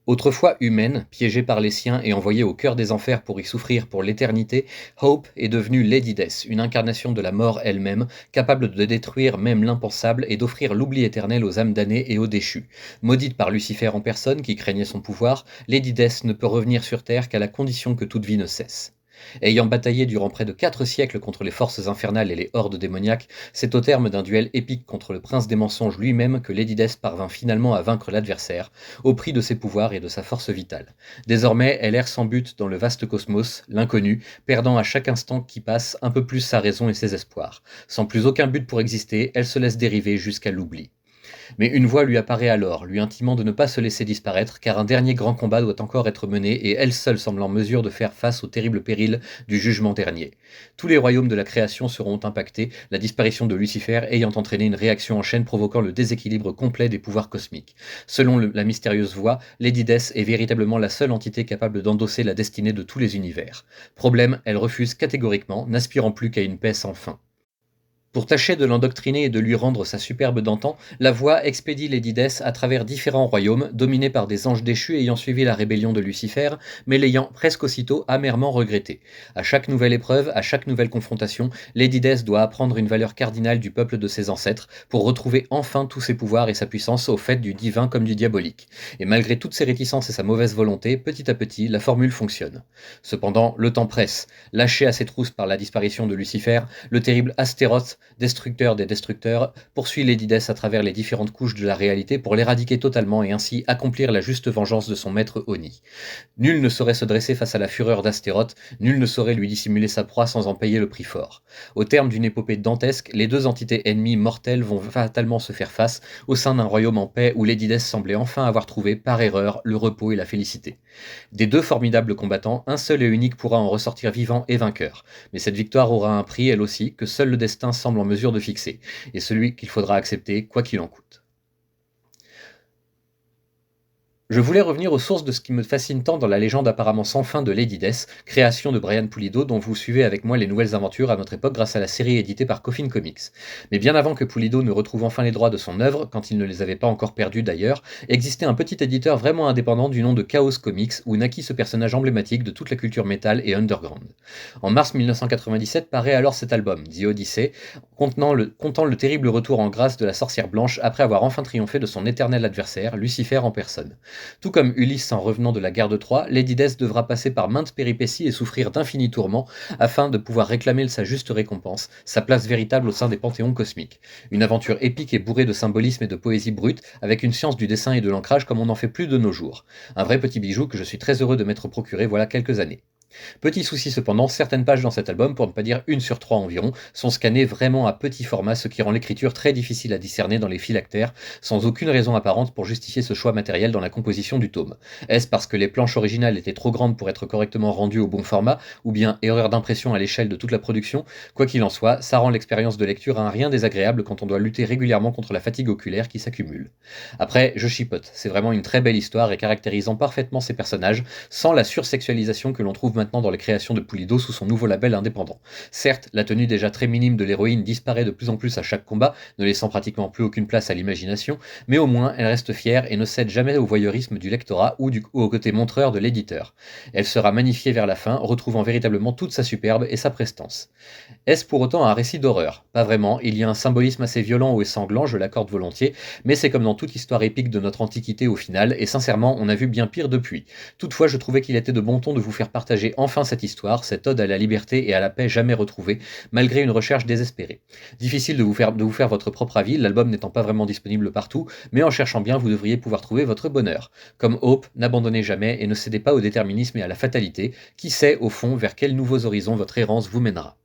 Autrefois humaine, piégée par les siens et envoyée au cœur des enfers pour y souffrir pour l'éternité, Hope est devenue Lady Death, une incarnation de la mort elle-même, capable de détruire même l'impensable et d'offrir l'oubli éternel aux âmes damnées et aux déchus. Maudite par Lucifer en personne, qui craignait son pouvoir, Lady Death ne peut revenir sur Terre qu'à la condition que toute vie ne cesse. Ayant bataillé durant près de 4 siècles contre les forces infernales et les hordes démoniaques, c'est au terme d'un duel épique contre le prince des mensonges lui-même que Lady Death parvint finalement à vaincre l'adversaire, au prix de ses pouvoirs et de sa force vitale. Désormais, elle erre sans but dans le vaste cosmos, l'inconnu, perdant à chaque instant qui passe un peu plus sa raison et ses espoirs. Sans plus aucun but pour exister, elle se laisse dériver jusqu'à l'oubli. Mais une voix lui apparaît alors, lui intimant de ne pas se laisser disparaître, car un dernier grand combat doit encore être mené, et elle seule semble en mesure de faire face au terrible péril du jugement dernier. Tous les royaumes de la création seront impactés, la disparition de Lucifer ayant entraîné une réaction en chaîne provoquant le déséquilibre complet des pouvoirs cosmiques. Selon la mystérieuse voix, Lady Death est véritablement la seule entité capable d'endosser la destinée de tous les univers. Problème, elle refuse catégoriquement, n'aspirant plus qu'à une paix sans fin. Pour tâcher de l'endoctriner et de lui rendre sa superbe d'antan, la voix expédie Lady Death à travers différents royaumes, dominés par des anges déchus ayant suivi la rébellion de Lucifer, mais l'ayant presque aussitôt amèrement regretté. À chaque nouvelle épreuve, à chaque nouvelle confrontation, Lady Death doit apprendre une valeur cardinale du peuple de ses ancêtres, pour retrouver enfin tous ses pouvoirs et sa puissance au fait du divin comme du diabolique. Et malgré toutes ses réticences et sa mauvaise volonté, petit à petit, la formule fonctionne. Cependant, le temps presse. Lâché à ses trousses par la disparition de Lucifer, le terrible Astéroth, destructeur des destructeurs, poursuit Lady Death à travers les différentes couches de la réalité pour l'éradiquer totalement et ainsi accomplir la juste vengeance de son maître Oni. Nul ne saurait se dresser face à la fureur d'Astéroth, nul ne saurait lui dissimuler sa proie sans en payer le prix fort. Au terme d'une épopée dantesque, les deux entités ennemies mortelles vont fatalement se faire face au sein d'un royaume en paix où Lady Death semblait enfin avoir trouvé, par erreur, le repos et la félicité. Des deux formidables combattants, un seul et unique pourra en ressortir vivant et vainqueur. Mais cette victoire aura un prix, elle aussi, que seul le destin semble en mesure de fixer, et celui qu'il faudra accepter, quoi qu'il en coûte. Je voulais revenir aux sources de ce qui me fascine tant dans la légende apparemment sans fin de Lady Death, création de Brian Pulido dont vous suivez avec moi les nouvelles aventures à notre époque grâce à la série éditée par Coffin Comics. Mais bien avant que Pulido ne retrouve enfin les droits de son œuvre, quand il ne les avait pas encore perdus d'ailleurs, existait un petit éditeur vraiment indépendant du nom de Chaos Comics où naquit ce personnage emblématique de toute la culture metal et underground. En mars 1997 paraît alors cet album, The Odyssey, contant le terrible retour en grâce de la sorcière blanche après avoir enfin triomphé de son éternel adversaire, Lucifer en personne. Tout comme Ulysse en revenant de la guerre de Troie, Lady Death devra passer par maintes péripéties et souffrir d'infinis tourments afin de pouvoir réclamer sa juste récompense, sa place véritable au sein des panthéons cosmiques. Une aventure épique et bourrée de symbolisme et de poésie brute, avec une science du dessin et de l'ancrage comme on n'en fait plus de nos jours. Un vrai petit bijou que je suis très heureux de m'être procuré voilà quelques années. Petit souci cependant, certaines pages dans cet album, pour ne pas dire 1/3 environ, sont scannées vraiment à petit format, ce qui rend l'écriture très difficile à discerner dans les phylactères, sans aucune raison apparente pour justifier ce choix matériel dans la composition du tome. Est-ce parce que les planches originales étaient trop grandes pour être correctement rendues au bon format, ou bien erreur d'impression à l'échelle de toute la production? Quoi qu'il en soit, ça rend l'expérience de lecture un rien désagréable quand on doit lutter régulièrement contre la fatigue oculaire qui s'accumule. Après, je chipote, c'est vraiment une très belle histoire et caractérisant parfaitement ses personnages, sans la sursexualisation que l'on trouve maintenant dans les créations de Pulido sous son nouveau label indépendant. Certes, la tenue déjà très minime de l'héroïne disparaît de plus en plus à chaque combat, ne laissant pratiquement plus aucune place à l'imagination, mais au moins elle reste fière et ne cède jamais au voyeurisme du lectorat ou au côté montreur de l'éditeur. Elle sera magnifiée vers la fin, retrouvant véritablement toute sa superbe et sa prestance. Est-ce pour autant un récit d'horreur? Pas vraiment, il y a un symbolisme assez violent et sanglant, je l'accorde volontiers, mais c'est comme dans toute histoire épique de notre antiquité au final, et sincèrement, on a vu bien pire depuis. Toutefois, je trouvais qu'il était de bon ton de vous faire partager enfin cette histoire, cette ode à la liberté et à la paix jamais retrouvée, malgré une recherche désespérée. Difficile de vous faire votre propre avis, l'album n'étant pas vraiment disponible partout, mais en cherchant bien, vous devriez pouvoir trouver votre bonheur. Comme Hope, n'abandonnez jamais et ne cédez pas au déterminisme et à la fatalité, qui sait, au fond, vers quels nouveaux horizons votre errance vous mènera.